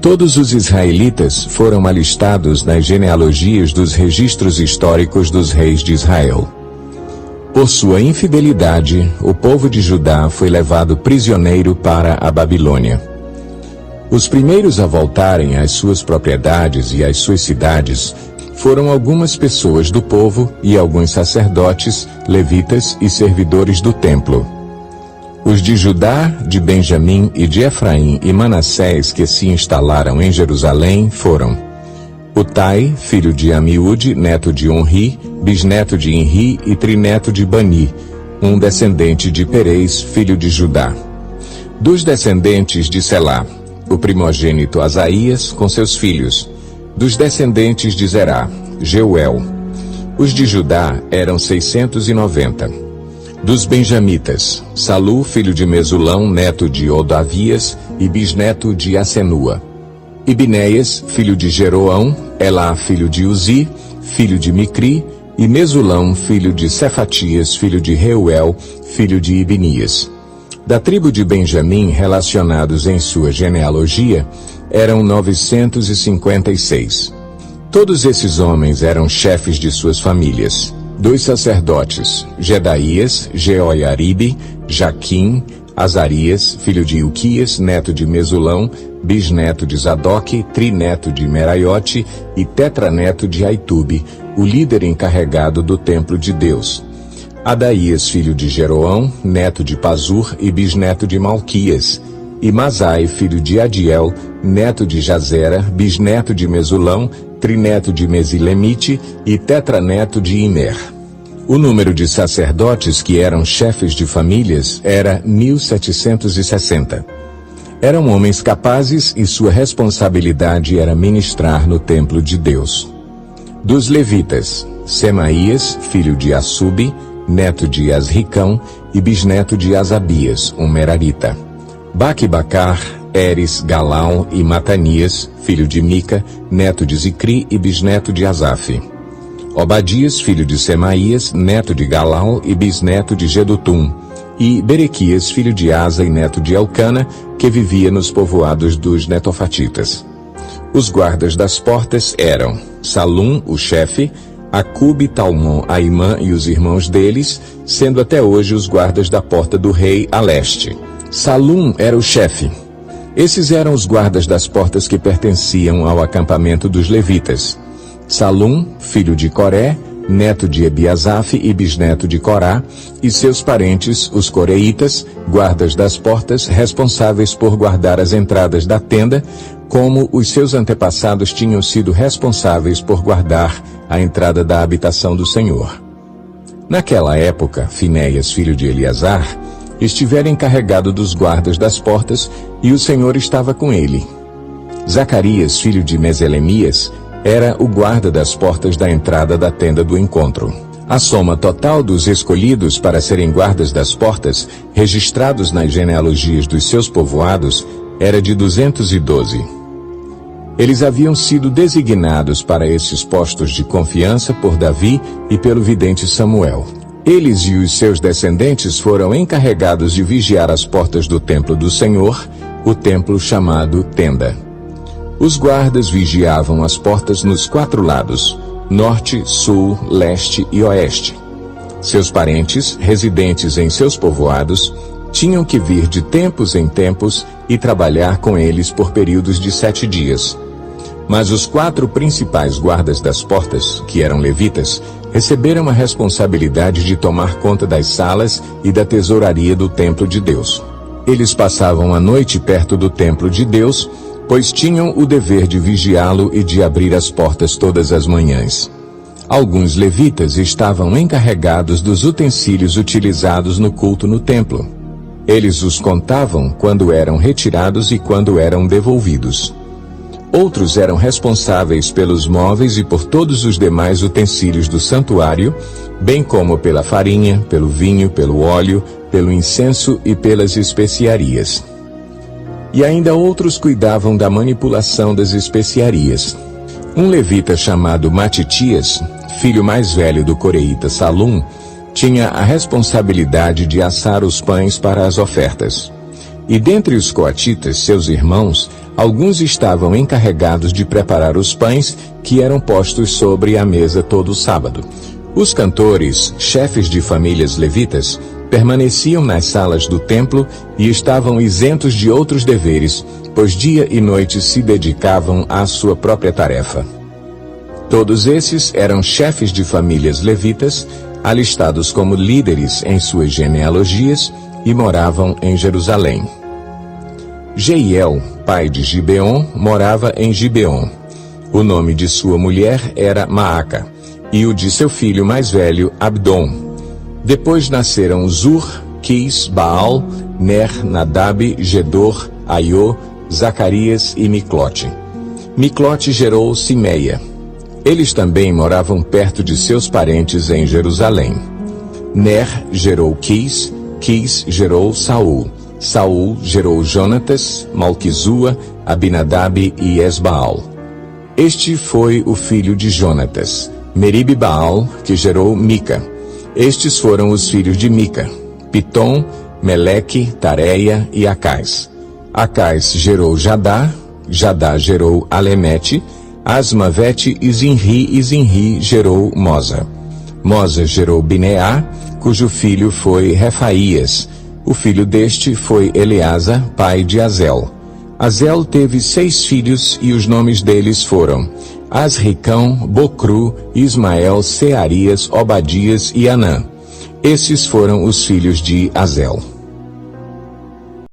Todos os israelitas foram alistados nas genealogias dos registros históricos dos reis de Israel. Por sua infidelidade, o povo de Judá foi levado prisioneiro para a Babilônia. Os primeiros a voltarem às suas propriedades e às suas cidades foram algumas pessoas do povo e alguns sacerdotes, levitas e servidores do templo. Os de Judá, de Benjamim e de Efraim e Manassés que se instalaram em Jerusalém foram Utai, filho de Amiúde, neto de Onri, bisneto de Inri e trineto de Bani, um descendente de Perez, filho de Judá. Dos descendentes de Selá, o primogênito Asaías com seus filhos. Dos descendentes de Zerá, Jeuel. Os de Judá eram 690. Dos benjamitas, Salu, filho de Mesulão, neto de Odavias e bisneto de Asenua. Ibinéias, filho de Jeroão, Elá, filho de Uzi, filho de Micri, e Mesulão, filho de Cefatias, filho de Reuel, filho de Ibnias. Da tribo de Benjamim, relacionados em sua genealogia, eram 956. Todos esses homens eram chefes de suas famílias. 2 sacerdotes, Jedaías, Jeoiaribe, Jaquim, Azarias, filho de Ilquias, neto de Mesulão, bisneto de Zadoque, trineto de Meraiote e tetraneto de Aitube, o líder encarregado do templo de Deus. Adaías, filho de Jeroão, neto de Pazur e bisneto de Malquias, e Masai, filho de Adiel, neto de Jazera, bisneto de Mesulão, trineto de Mesilemite e tetraneto de Imer. O número de sacerdotes que eram chefes de famílias era 1760. Eram homens capazes e sua responsabilidade era ministrar no templo de Deus. Dos levitas, Semaías, filho de Assube, neto de Asricão e bisneto de Asabias, um merarita. Baque-Bacar, Eres, Galal e Matanias, filho de Mica, neto de Zicri e bisneto de Asaf. Obadias, filho de Semaías, neto de Galal e bisneto de Gedutum. E Berequias, filho de Asa e neto de Elcana, que vivia nos povoados dos Netofatitas. Os guardas das portas eram Salum, o chefe, Acube, Talmon, Aimã e os irmãos deles, sendo até hoje os guardas da porta do rei a leste. Salum era o chefe. Esses eram os guardas das portas que pertenciam ao acampamento dos levitas. Salum, filho de Coré, neto de Ebiasaf e bisneto de Corá, e seus parentes, os coreitas, guardas das portas, responsáveis por guardar as entradas da tenda, como os seus antepassados tinham sido responsáveis por guardar a entrada da habitação do Senhor. Naquela época, Finéias, filho de Eleazar, estivera encarregado dos guardas das portas, e o Senhor estava com ele. Zacarias, filho de Meselemias, era o guarda das portas da entrada da tenda do encontro. A soma total dos escolhidos para serem guardas das portas, registrados nas genealogias dos seus povoados, era de 212. Eles haviam sido designados para esses postos de confiança por Davi e pelo vidente Samuel. Eles e os seus descendentes foram encarregados de vigiar as portas do templo do Senhor, o templo chamado Tenda. Os guardas vigiavam as portas nos 4 lados, norte, sul, leste e oeste. Seus parentes, residentes em seus povoados, tinham que vir de tempos em tempos e trabalhar com eles por períodos de 7 dias. Mas os 4 principais guardas das portas, que eram levitas, receberam a responsabilidade de tomar conta das salas e da tesouraria do templo de Deus. Eles passavam a noite perto do templo de Deus, pois tinham o dever de vigiá-lo e de abrir as portas todas as manhãs. Alguns levitas estavam encarregados dos utensílios utilizados no culto no templo. Eles os contavam quando eram retirados e quando eram devolvidos. Outros eram responsáveis pelos móveis e por todos os demais utensílios do santuário, bem como pela farinha, pelo vinho, pelo óleo, pelo incenso e pelas especiarias. E ainda outros cuidavam da manipulação das especiarias. Um levita chamado Matitias, filho mais velho do coreíta Salum, tinha a responsabilidade de assar os pães para as ofertas. E dentre os coatitas, seus irmãos, alguns estavam encarregados de preparar os pães que eram postos sobre a mesa todo sábado. Os cantores, chefes de famílias levitas, permaneciam nas salas do templo e estavam isentos de outros deveres, pois dia e noite se dedicavam à sua própria tarefa. Todos esses eram chefes de famílias levitas, alistados como líderes em suas genealogias, e moravam em Jerusalém. Jeiel, pai de Gibeon, morava em Gibeon. O nome de sua mulher era Maaca, e o de seu filho mais velho, Abdon. Depois nasceram Zur, Quis, Baal, Ner, Nadab, Gedor, Aiô, Zacarias e Miclote. Miclote gerou Simeia. Eles também moravam perto de seus parentes em Jerusalém. Ner gerou Quis, Quis gerou Saul. Saul gerou Jonatas, Malquizua, Abinadab e Esbaal. Este foi o filho de Jonatas, Meribe-Baal, que gerou Mica. Estes foram os filhos de Mica, Pitom, Meleque, Tareia e Acais. Acais gerou Jadá, Jadá gerou Alemete, Asmavete e Zinri gerou Moza. Moza gerou Bineá, cujo filho foi Refaías. O filho deste foi Eleasa, pai de Azel. Azel teve 6 filhos e os nomes deles foram Asricão, Bocru, Ismael, Searias, Obadias e Anã. Esses foram os filhos de Azel.